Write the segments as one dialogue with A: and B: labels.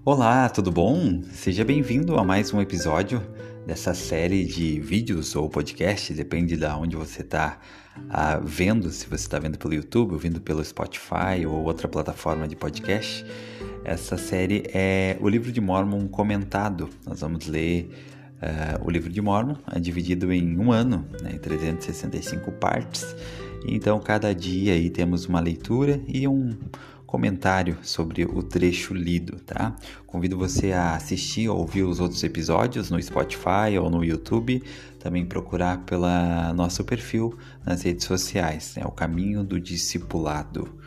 A: Olá, tudo bom? Seja bem-vindo a mais um episódio dessa série de vídeos ou podcast, depende de onde você está vendo, se você está vendo pelo YouTube, ouvindo pelo Spotify ou outra plataforma de podcast. Essa série é o Livro de Mórmon comentado. Nós vamos ler o Livro de Mórmon, dividido em um ano, em 365 partes. Então, cada dia aí temos uma leitura e um comentário sobre o trecho lido, tá? Convido você a assistir ou ouvir os outros episódios no Spotify ou no YouTube, também procurar pelo nosso perfil nas redes sociais, O Caminho do Discipulado.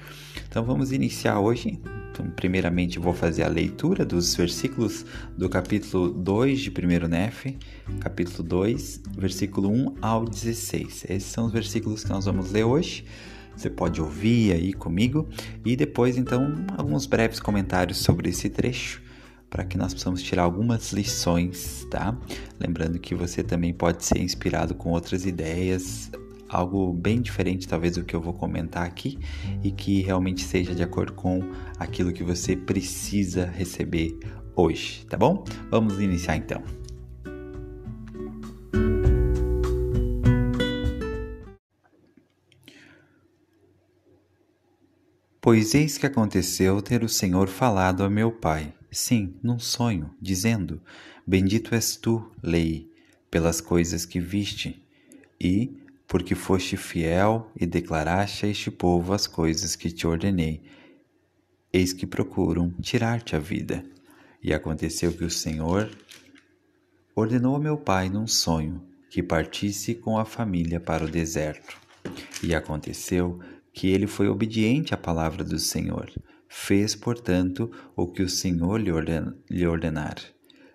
A: Então vamos iniciar hoje. Então, primeiramente vou fazer a leitura dos versículos do capítulo 2 de 1 Nef, capítulo 2, versículo 1 ao 16. Esses são os versículos que nós vamos ler hoje. Você pode ouvir aí comigo e depois, então, alguns breves comentários sobre esse trecho para que nós possamos tirar algumas lições, tá? Lembrando que você também pode ser inspirado com outras ideias, algo bem diferente talvez do que eu vou comentar aqui e que realmente seja de acordo com aquilo que você precisa receber hoje, tá bom? Vamos iniciar então. Pois eis que aconteceu ter o Senhor falado a meu pai, sim, num sonho, dizendo: Bendito és tu, Lei, pelas coisas que viste, e porque foste fiel e declaraste a este povo as coisas que te ordenei. Eis que procuram tirar-te a vida. E aconteceu que o Senhor ordenou a meu pai num sonho que partisse com a família para o deserto. E aconteceu que ele foi obediente à palavra do Senhor. Fez, portanto, o que o Senhor lhe ordenar.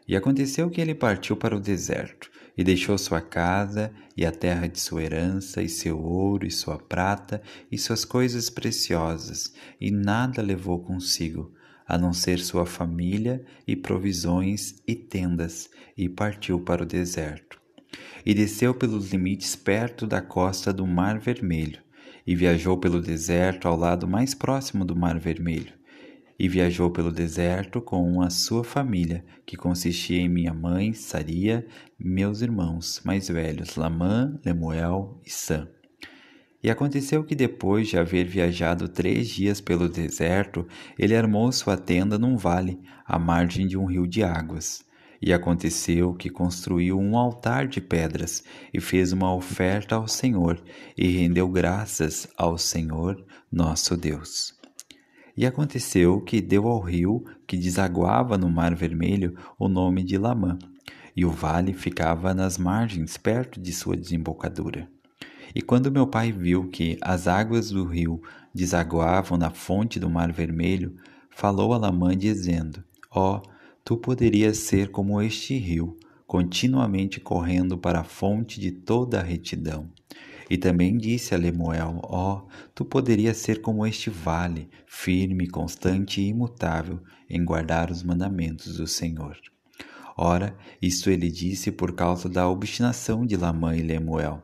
A: E aconteceu que ele partiu para o deserto, e deixou sua casa, e a terra de sua herança, e seu ouro, e sua prata, e suas coisas preciosas, e nada levou consigo, a não ser sua família, e provisões, e tendas, e partiu para o deserto. E desceu pelos limites perto da costa do Mar Vermelho, e viajou pelo deserto ao lado mais próximo do Mar Vermelho. E viajou pelo deserto com a sua família, que consistia em minha mãe, Saria, meus irmãos mais velhos, Lamã, Lemuel e Sam. E aconteceu que depois de haver viajado 3 dias pelo deserto, ele armou sua tenda num vale, à margem de um rio de águas. E aconteceu que construiu um altar de pedras e fez uma oferta ao Senhor e rendeu graças ao Senhor nosso Deus. E aconteceu que deu ao rio que desaguava no Mar Vermelho o nome de Lamã, e o vale ficava nas margens perto de sua desembocadura. E quando meu pai viu que as águas do rio desaguavam na fonte do Mar Vermelho, falou a Lamã dizendo: tu poderias ser como este rio, continuamente correndo para a fonte de toda a retidão. E também disse a Lemuel: tu poderias ser como este vale, firme, constante e imutável em guardar os mandamentos do Senhor. Ora, isto ele disse por causa da obstinação de Lamã e Lemuel,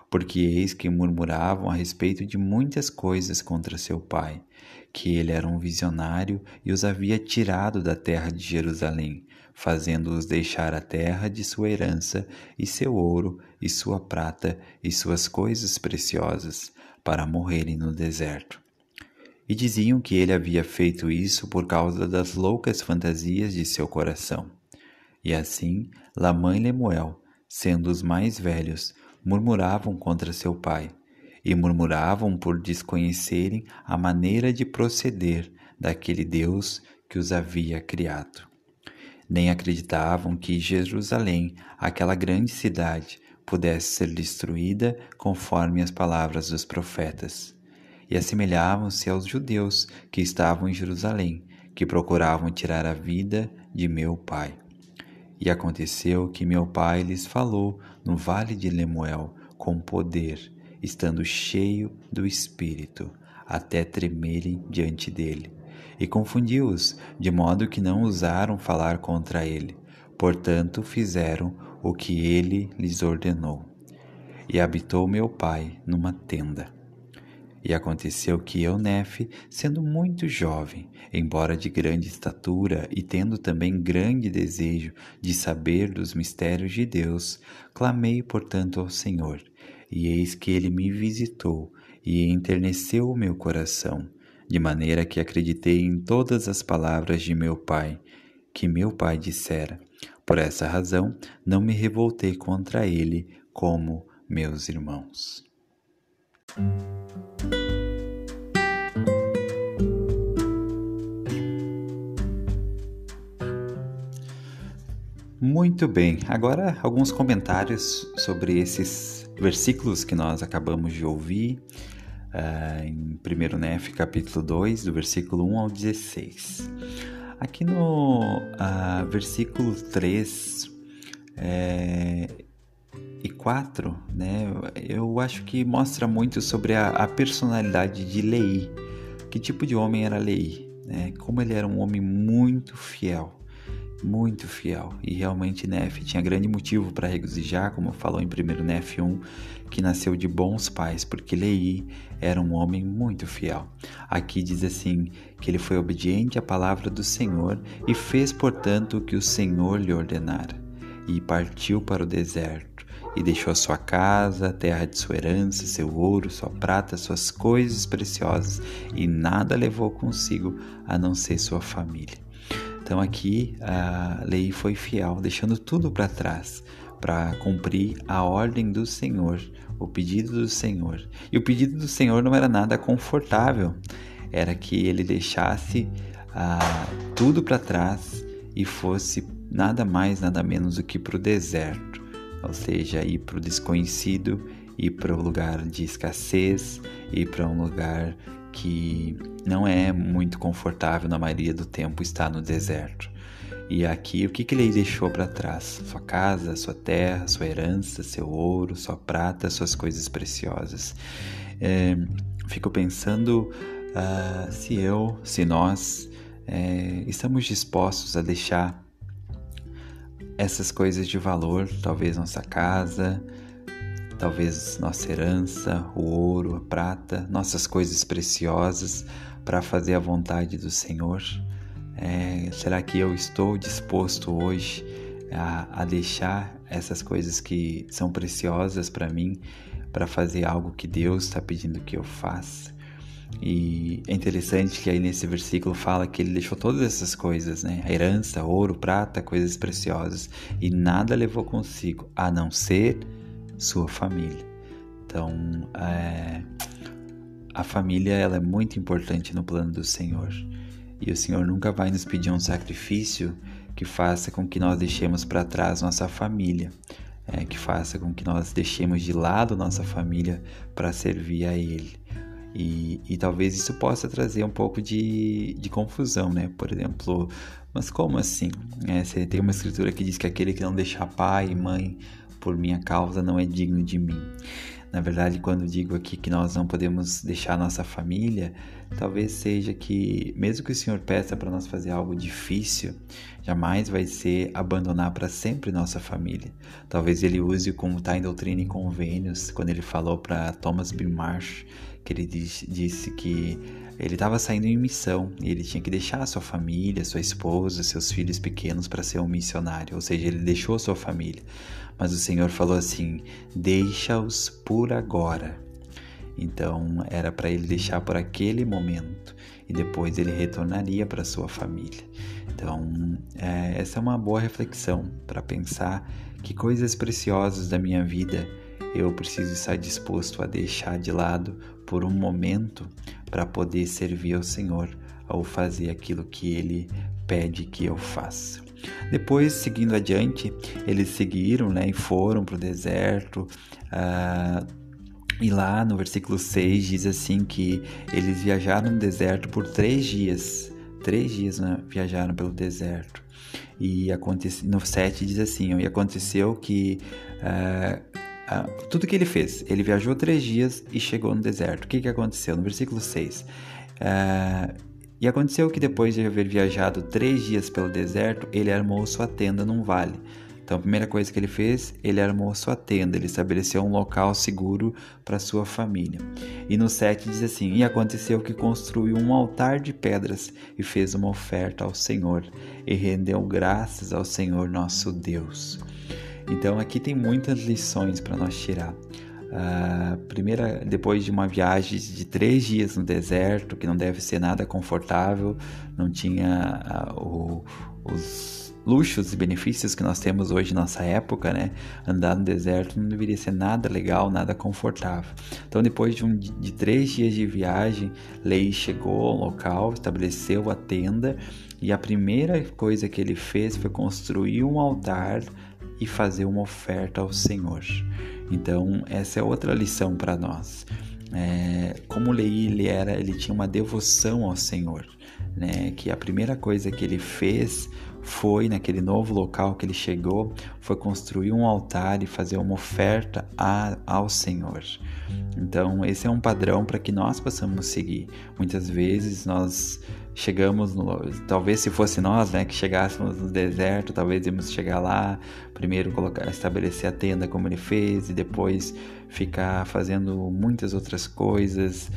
A: porque eis que murmuravam a respeito de muitas coisas contra seu pai, que ele era um visionário e os havia tirado da terra de Jerusalém, fazendo-os deixar a terra de sua herança e seu ouro e sua prata e suas coisas preciosas, para morrerem no deserto. E diziam que ele havia feito isso por causa das loucas fantasias de seu coração. E assim, Lamã e Lemuel, sendo os mais velhos, murmuravam contra seu pai, e murmuravam por desconhecerem a maneira de proceder daquele Deus que os havia criado. Nem acreditavam que Jerusalém, aquela grande cidade, pudesse ser destruída conforme as palavras dos profetas. E assemelhavam-se aos judeus que estavam em Jerusalém, que procuravam tirar a vida de meu pai. E aconteceu que meu pai lhes falou no vale de Lemuel com poder, estando cheio do Espírito, até tremerem diante dele. E confundiu-os, de modo que não ousaram falar contra ele. Portanto, fizeram o que ele lhes ordenou. E habitou meu pai numa tenda. E aconteceu que eu, Nefe, sendo muito jovem, embora de grande estatura e tendo também grande desejo de saber dos mistérios de Deus, clamei, portanto, ao Senhor, e eis que ele me visitou e enterneceu o meu coração, de maneira que acreditei em todas as palavras de meu pai, que meu pai dissera. Por essa razão, não me revoltei contra ele como meus irmãos. Muito bem, agora alguns comentários sobre esses versículos que nós acabamos de ouvir, em 1 Nefe, capítulo 2, do versículo 1 ao 16. Aqui no versículo 3 e 4, né, eu acho que mostra muito sobre a personalidade de Leí. Que tipo de homem era Leí? Né? Como ele era um homem muito fiel. Muito fiel, e realmente Nefe tinha grande motivo para regozijar, como falou em 1 Nefe 1, que nasceu de bons pais, porque Leí era um homem muito fiel. Aqui diz assim, que ele foi obediente à palavra do Senhor e fez, portanto, o que o Senhor lhe ordenara, e partiu para o deserto, e deixou sua casa, a terra de sua herança, seu ouro, sua prata, suas coisas preciosas, e nada levou consigo a não ser sua família. Então aqui Leí foi fiel, deixando tudo para trás, para cumprir a ordem do Senhor, o pedido do Senhor. E o pedido do Senhor não era nada confortável, era que ele deixasse tudo para trás e fosse nada mais, nada menos do que para o deserto, ou seja, ir para o desconhecido, ir para um lugar de escassez, ir para um lugar que não é muito confortável na maioria do tempo estar no deserto. E aqui, o que ele deixou para trás? Sua casa, sua terra, sua herança, seu ouro, sua prata, suas coisas preciosas. Fico pensando se nós estamos dispostos a deixar essas coisas de valor, talvez nossa casa, talvez nossa herança, o ouro, a prata, nossas coisas preciosas para fazer a vontade do Senhor. Será que eu estou disposto hoje a deixar essas coisas que são preciosas para mim, para fazer algo que Deus está pedindo que eu faça? E é interessante que aí nesse versículo fala que ele deixou todas essas coisas, né? A herança, ouro, prata, coisas preciosas, e nada levou consigo, a não ser sua família. Então, a família ela é muito importante no plano do Senhor. E o Senhor nunca vai nos pedir um sacrifício que faça com que nós deixemos para trás nossa família, que faça com que nós deixemos de lado nossa família para servir a Ele. E talvez isso possa trazer um pouco de confusão, né? Por exemplo, mas como assim? Você tem uma escritura que diz que aquele que não deixar pai e mãe por minha causa não é digno de mim. Na verdade, quando digo aqui que nós não podemos deixar nossa família, talvez seja que, mesmo que o Senhor peça para nós fazer algo difícil, jamais vai ser abandonar para sempre nossa família. Talvez Ele use como está em Doutrina e Convênios, quando Ele falou para Thomas B. Marsh, que ele disse que ele estava saindo em missão e ele tinha que deixar a sua família, sua esposa, seus filhos pequenos para ser um missionário, ou seja, ele deixou a sua família. Mas o Senhor falou assim, deixa-os por agora. Então era para ele deixar por aquele momento e depois ele retornaria para sua família. Então essa é uma boa reflexão para pensar que coisas preciosas da minha vida eu preciso estar disposto a deixar de lado por um momento para poder servir ao Senhor ou fazer aquilo que Ele pede que eu faça. Depois, seguindo adiante, eles seguiram, né, e foram para o deserto. E lá no versículo 6 diz assim que eles viajaram no deserto por 3 dias. 3 dias, né, viajaram pelo deserto. E no 7 diz assim, e aconteceu que tudo que ele fez, ele viajou 3 dias e chegou no deserto. O que aconteceu? No versículo 6, e aconteceu que depois de haver viajado 3 dias pelo deserto, ele armou sua tenda num vale. Então, a primeira coisa que ele fez, ele armou sua tenda, ele estabeleceu um local seguro para sua família. E no 7 diz assim: e aconteceu que construiu um altar de pedras e fez uma oferta ao Senhor e rendeu graças ao Senhor nosso Deus. Então, aqui tem muitas lições para nós tirar. Primeira, depois de uma viagem de 3 dias no deserto, que não deve ser nada confortável, não tinha os luxos e benefícios que nós temos hoje na nossa época, né? Andar no deserto não deveria ser nada legal, nada confortável. Então, depois de 3 dias de viagem, Lei chegou ao local, estabeleceu a tenda, e a primeira coisa que ele fez foi construir um altar e fazer uma oferta ao Senhor. Então, essa é outra lição para nós. Como Lei, ele tinha uma devoção ao Senhor, né? Que a primeira coisa que ele fez foi, naquele novo local que ele chegou, foi construir um altar e fazer uma oferta ao Senhor. Então, esse é um padrão para que nós possamos seguir. Muitas vezes nós chegamos, talvez se fosse nós, né, que chegássemos no deserto, talvez íamos chegar lá, primeiro estabelecer a tenda como ele fez e depois ficar fazendo muitas outras coisas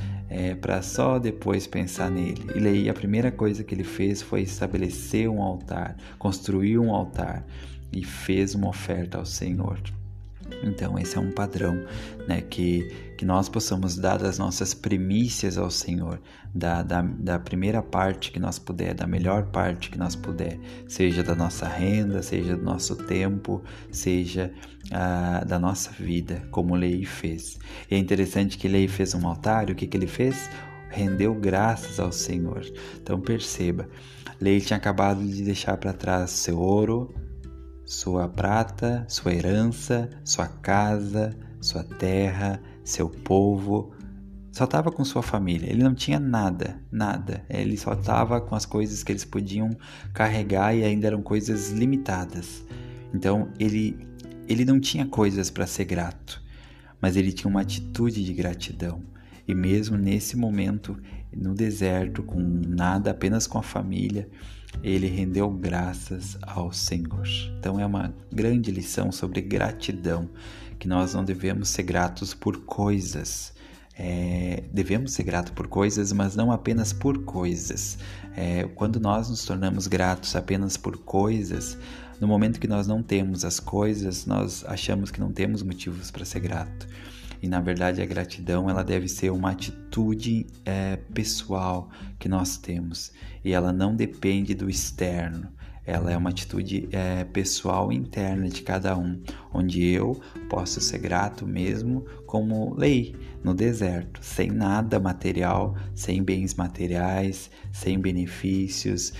A: para só depois pensar nele. E aí a primeira coisa que ele fez foi estabelecer um altar, construir um altar e fez uma oferta ao Senhor. Então, esse é um padrão, né, que nós possamos dar das nossas primícias ao Senhor, da primeira parte que nós puder, da melhor parte que nós puder, seja da nossa renda, seja do nosso tempo, seja da nossa vida, como Lei fez. E é interessante que Lei fez um altar, e o que ele fez? Rendeu graças ao Senhor. Então, perceba, Lei tinha acabado de deixar para trás seu ouro, sua prata, sua herança, sua casa, sua terra, seu povo. Só estava com sua família. Ele não tinha nada. Ele só estava com as coisas que eles podiam carregar e ainda eram coisas limitadas. Então, ele não tinha coisas para ser grato, mas ele tinha uma atitude de gratidão. E mesmo nesse momento, no deserto, com nada, apenas com a família, ele rendeu graças ao Senhor. Então é uma grande lição sobre gratidão, que nós não devemos ser gratos por coisas. Devemos ser gratos por coisas, mas não apenas por coisas. Quando nós nos tornamos gratos apenas por coisas, no momento que nós não temos as coisas, nós achamos que não temos motivos para ser grato. E na verdade a gratidão ela deve ser uma atitude pessoal que nós temos. E ela não depende do externo. Ela é uma atitude pessoal interna de cada um, onde eu posso ser grato mesmo como Lei no deserto, sem nada material, sem bens materiais, sem benefícios,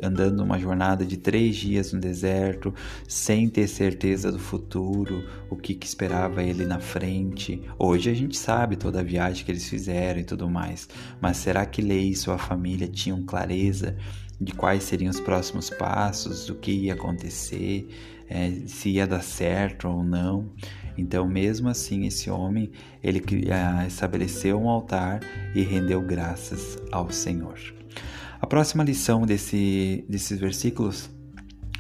A: andando uma jornada de 3 dias no deserto, sem ter certeza do futuro, o que esperava ele na frente. Hoje a gente sabe toda a viagem que eles fizeram e tudo mais, mas será que Lei e sua família tinham clareza de quais seriam os próximos passos, do que ia acontecer, se ia dar certo ou não? Então, mesmo assim, esse homem, ele estabeleceu um altar e rendeu graças ao Senhor. A próxima lição desses versículos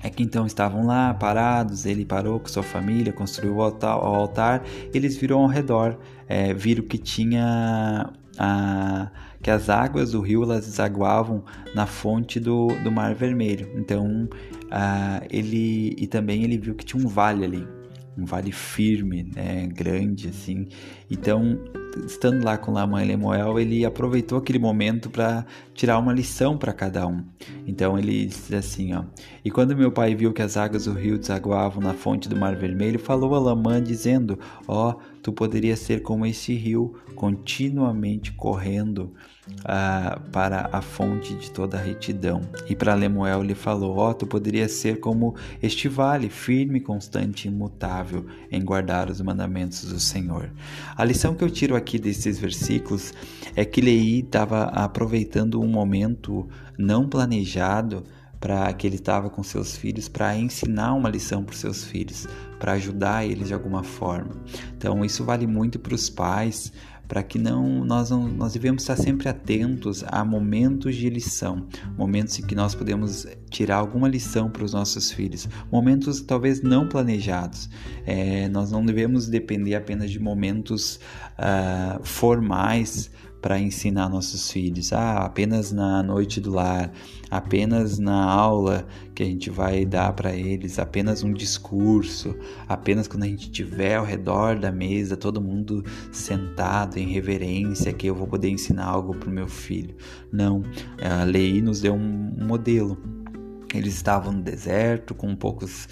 A: é que então estavam lá parados, ele parou com sua família, construiu o altar, eles viram ao redor, viram que tinha que as águas do rio elas desaguavam na fonte do Mar Vermelho. Então ele viu que tinha um vale ali, um vale firme, né, grande assim. Então, estando lá com Lamã e Lemuel, ele aproveitou aquele momento para tirar uma lição para cada um. Então ele diz assim, e quando meu pai viu que as águas do rio desaguavam na fonte do Mar Vermelho, falou a Lamã dizendo, tu poderias ser como esse rio, continuamente correndo para a fonte de toda a retidão. E para Lemuel ele falou, tu poderias ser como este vale, firme, constante e imutável em guardar os mandamentos do Senhor. A lição que eu tiro aqui desses versículos é que Lei estava aproveitando um momento não planejado para que ele estava com seus filhos, para ensinar uma lição para os seus filhos, para ajudar eles de alguma forma. Então isso vale muito para os pais, para que nós devemos estar sempre atentos a momentos de lição, momentos em que nós podemos tirar alguma lição para os nossos filhos, momentos talvez não planejados. Nós não devemos depender apenas de momentos formais para ensinar nossos filhos, apenas na noite do lar, apenas na aula que a gente vai dar para eles, apenas um discurso, apenas quando a gente estiver ao redor da mesa, todo mundo sentado em reverência, que eu vou poder ensinar algo para o meu filho. Não, a Lei nos deu um modelo. Eles estavam no deserto com poucas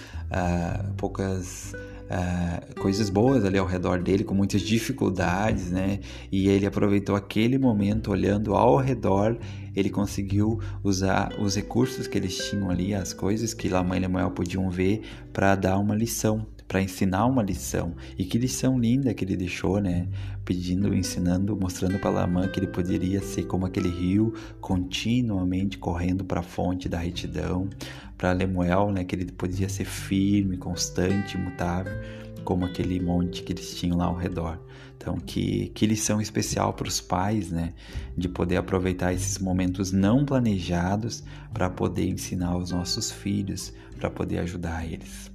A: coisas boas ali ao redor dele, com muitas dificuldades, né? E ele aproveitou aquele momento, olhando ao redor, ele conseguiu usar os recursos que eles tinham ali, as coisas que Lamã e Lemuel podiam ver, para dar uma lição, para ensinar uma lição. E que lição linda que ele deixou, né? Ensinando, mostrando para Lamã que ele poderia ser como aquele rio, continuamente correndo para a fonte da retidão. Para Lemuel, né, que ele podia ser firme, constante, imutável, como aquele monte que eles tinham lá ao redor. Então, que lição especial para os pais, né, de poder aproveitar esses momentos não planejados para poder ensinar os nossos filhos, para poder ajudar eles.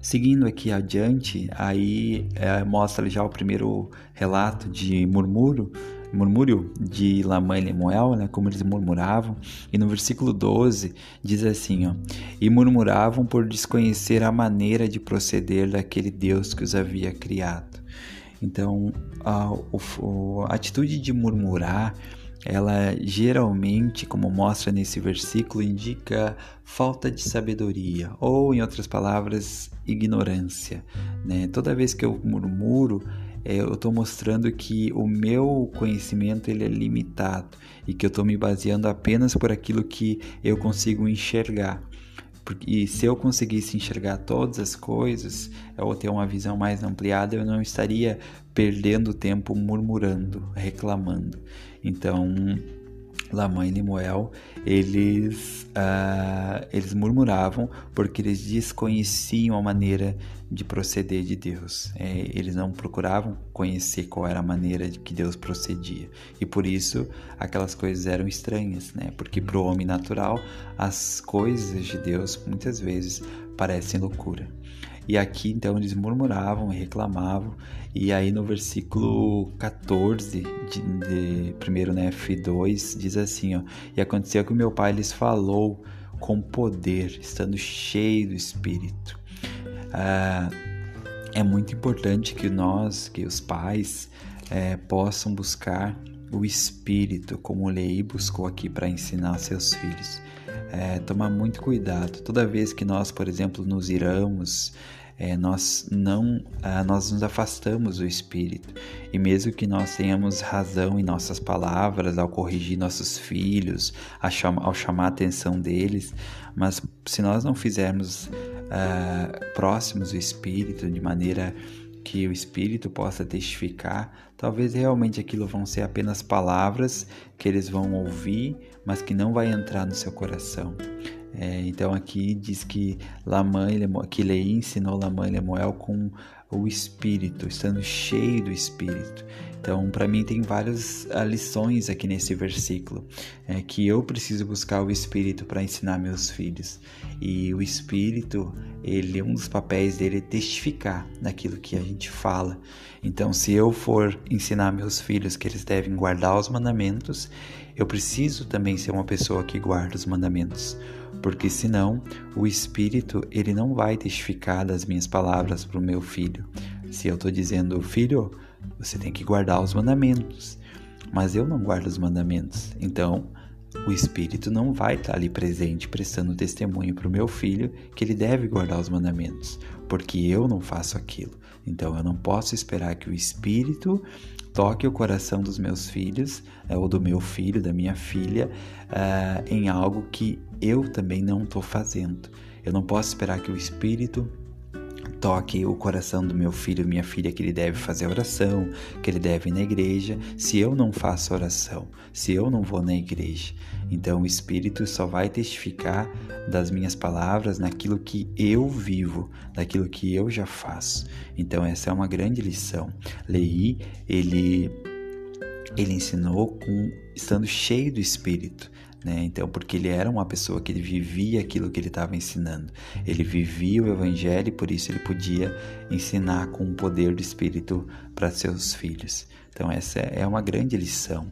A: Seguindo aqui adiante, aí mostra já o primeiro relato de murmúrio de Lamã e Lemuel, né, como eles murmuravam, e no versículo 12 diz assim, e murmuravam por desconhecer a maneira de proceder daquele Deus que os havia criado. Então, a atitude de murmurar, ela geralmente, como mostra nesse versículo, indica falta de sabedoria, ou, em outras palavras, ignorância, né? Toda vez que eu murmuro, eu estou mostrando que o meu conhecimento ele é limitado e que eu estou me baseando apenas por aquilo que eu consigo enxergar. E se eu conseguisse enxergar todas as coisas, ou ter uma visão mais ampliada, eu não estaria perdendo tempo murmurando, reclamando. Então, Lamã e Lemuel, eles murmuravam porque eles desconheciam a maneira de proceder de Deus. Eles não procuravam conhecer qual era a maneira de que Deus procedia. E por isso, aquelas coisas eram estranhas, né? Porque para o homem natural, as coisas de Deus muitas vezes parecem loucura. E aqui, então, eles murmuravam e reclamavam. E aí, no versículo 14 de 1 F2, diz assim, e aconteceu que o meu pai lhes falou com poder, estando cheio do Espírito. É muito importante que os pais possam buscar o Espírito, como Lei buscou aqui para ensinar seus filhos. Tomar muito cuidado. Toda vez que nós, por exemplo, nos iramos, nós nos afastamos do Espírito. E mesmo que nós tenhamos razão em nossas palavras, ao corrigir nossos filhos, ao chamar a atenção deles, mas se nós não fizermos próximos do Espírito, de maneira que o Espírito possa testificar, talvez realmente aquilo vão ser apenas palavras que eles vão ouvir, mas que não vai entrar no seu coração. Então aqui diz que Lei ensinou Lamã e Lemuel com o Espírito, estando cheio do Espírito. Então, para mim tem várias lições aqui nesse versículo, que eu preciso buscar o Espírito para ensinar meus filhos. E o Espírito, um dos papéis dele é testificar naquilo que a gente fala. Então, se eu for ensinar meus filhos que eles devem guardar os mandamentos, eu preciso também ser uma pessoa que guarda os mandamentos. Porque senão o Espírito ele não vai testificar das minhas palavras para o meu filho. Se eu estou dizendo, filho, você tem que guardar os mandamentos, mas eu não guardo os mandamentos, então o Espírito não vai estar ali presente prestando testemunho para o meu filho que ele deve guardar os mandamentos, porque eu não faço aquilo. Então eu não posso esperar que o Espírito toque o coração dos meus filhos, ou do meu filho, da minha filha, em algo que eu também não estou fazendo. Eu não posso esperar que o Espírito toque o coração do meu filho, minha filha, que ele deve fazer oração, que ele deve ir na igreja, se eu não faço oração, se eu não vou na igreja. Então o Espírito só vai testificar das minhas palavras naquilo que eu vivo, naquilo que eu já faço. Então essa é uma grande lição. Leí, ele ensinou estando cheio do Espírito. Então, porque ele era uma pessoa que ele vivia aquilo que ele estava ensinando. Ele vivia o Evangelho e por isso ele podia ensinar com o poder do Espírito para seus filhos. Então, essa é uma grande lição.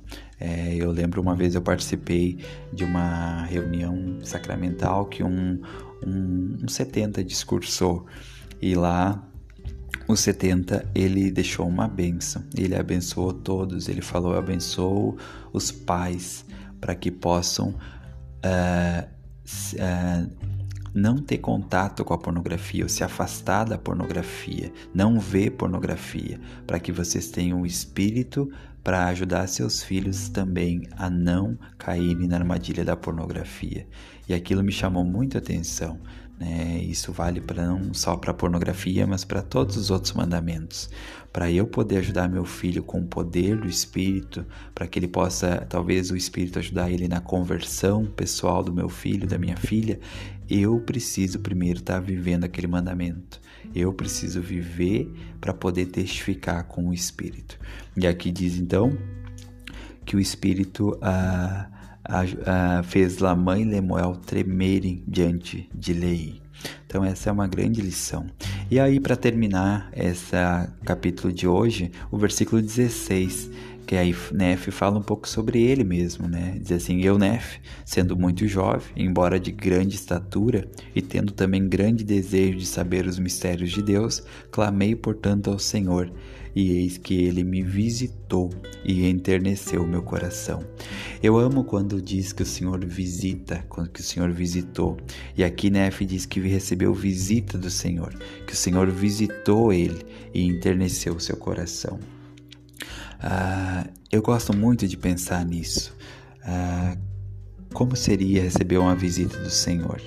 A: Eu lembro uma vez eu participei de uma reunião sacramental que um 70 discursou. E lá, o 70, ele deixou uma bênção. Ele abençoou todos. Ele falou, eu abençoo os pais, para que possam não ter contato com a pornografia ou se afastar da pornografia, não ver pornografia, para que vocês tenham o espírito para ajudar seus filhos também a não caírem na armadilha da pornografia. E aquilo me chamou muito a atenção. Isso vale não só para a pornografia, mas para todos os outros mandamentos. Para eu poder ajudar meu filho com o poder do Espírito, para que ele possa, talvez o Espírito ajudar ele na conversão pessoal do meu filho, da minha filha, eu preciso primeiro estar vivendo aquele mandamento. Eu preciso viver para poder testificar com o Espírito. E aqui diz então que o Espírito fez Lamã e Lemuel tremerem diante de Leí. Então essa é uma grande lição. E aí, para terminar esse capítulo de hoje, o versículo 16, que aí Nefe fala um pouco sobre ele mesmo, Diz assim, eu, Nefe, sendo muito jovem, embora de grande estatura, e tendo também grande desejo de saber os mistérios de Deus, clamei, portanto, ao Senhor, e eis que ele me visitou e enterneceu o meu coração. Eu amo quando diz que o Senhor visita, quando que o Senhor visitou. E aqui Nefe diz que recebeu visita do Senhor, que o Senhor visitou ele e enterneceu o seu coração. Eu gosto muito de pensar nisso. Como seria receber uma visita do Senhor?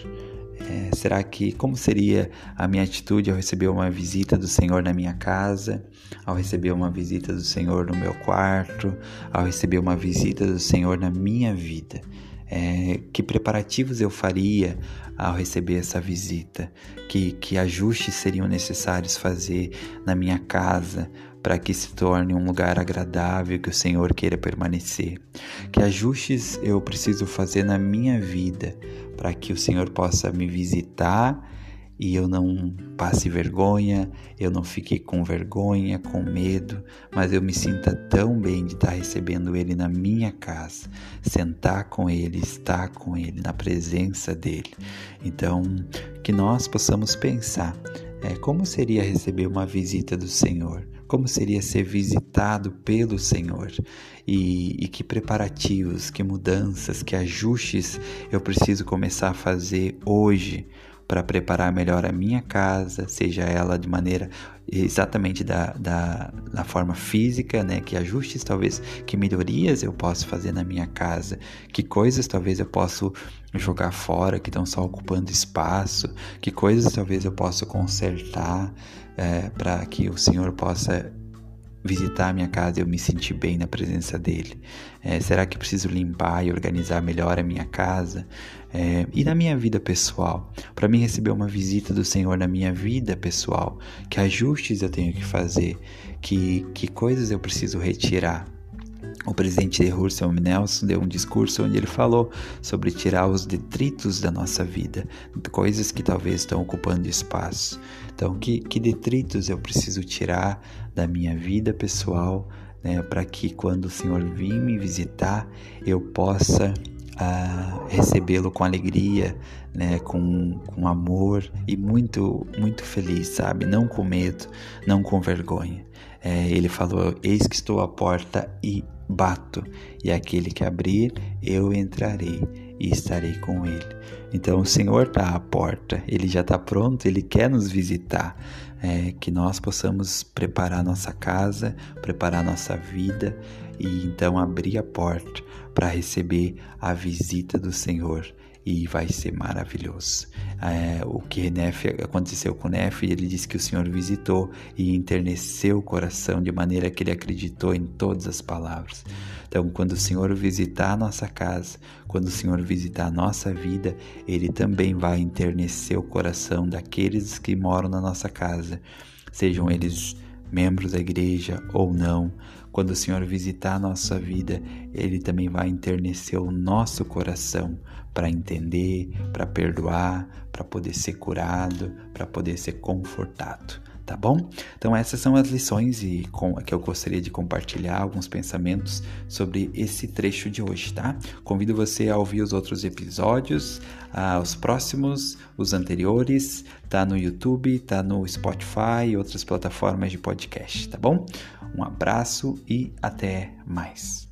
A: Como seria a minha atitude ao receber uma visita do Senhor na minha casa, ao receber uma visita do Senhor no meu quarto, ao receber uma visita do Senhor na minha vida? Que preparativos eu faria ao receber essa visita? Que ajustes seriam necessários fazer na minha casa para que se torne um lugar agradável, que o Senhor queira permanecer? Que ajustes eu preciso fazer na minha vida para que o Senhor possa me visitar e eu não passe vergonha, eu não fique com vergonha, com medo, mas eu me sinta tão bem de estar recebendo Ele na minha casa, sentar com Ele, estar com Ele, na presença dEle. Então, que nós possamos pensar, como seria receber uma visita do Senhor? Como seria ser visitado pelo Senhor? E que preparativos, que mudanças, que ajustes eu preciso começar a fazer hoje para preparar melhor a minha casa, seja ela de maneira exatamente da forma física, que ajustes talvez, que melhorias eu posso fazer na minha casa, que coisas talvez eu posso jogar fora que estão só ocupando espaço, que coisas talvez eu possa consertar para que o Senhor possa visitar a minha casa e eu me sentir bem na presença dele. Será que preciso limpar e organizar melhor a minha casa? E na minha vida pessoal, para mim receber uma visita do Senhor na minha vida pessoal, que ajustes eu tenho que fazer, que coisas eu preciso retirar? O presidente Russell Nelson deu um discurso onde ele falou sobre tirar os detritos da nossa vida, coisas que talvez estão ocupando espaço. Então, que detritos eu preciso tirar da minha vida pessoal, para que quando o Senhor vir me visitar, eu possa recebê-lo com alegria, com amor e muito, muito feliz, sabe? Não com medo, não com vergonha. Ele falou, eis que estou à porta e bato, e aquele que abrir, eu entrarei e estarei com ele. Então o Senhor está à porta, Ele já está pronto, Ele quer nos visitar. Que nós possamos preparar nossa casa, preparar nossa vida e então abrir a porta para receber a visita do Senhor e vai ser maravilhoso. O que aconteceu com Nefe, ele disse que o Senhor visitou e enterneceu o coração de maneira que ele acreditou em todas as palavras. Então, quando o Senhor visitar a nossa casa, quando o Senhor visitar a nossa vida, Ele também vai enternecer o coração daqueles que moram na nossa casa, sejam eles membros da igreja ou não. Quando o Senhor visitar a nossa vida, Ele também vai enternecer o nosso coração para entender, para perdoar, para poder ser curado, para poder ser confortado. Tá bom? Então essas são as lições que eu gostaria de compartilhar, alguns pensamentos sobre esse trecho de hoje, tá? Convido você a ouvir os outros episódios, os próximos, os anteriores, tá no YouTube, tá no Spotify e outras plataformas de podcast, tá bom? Um abraço e até mais.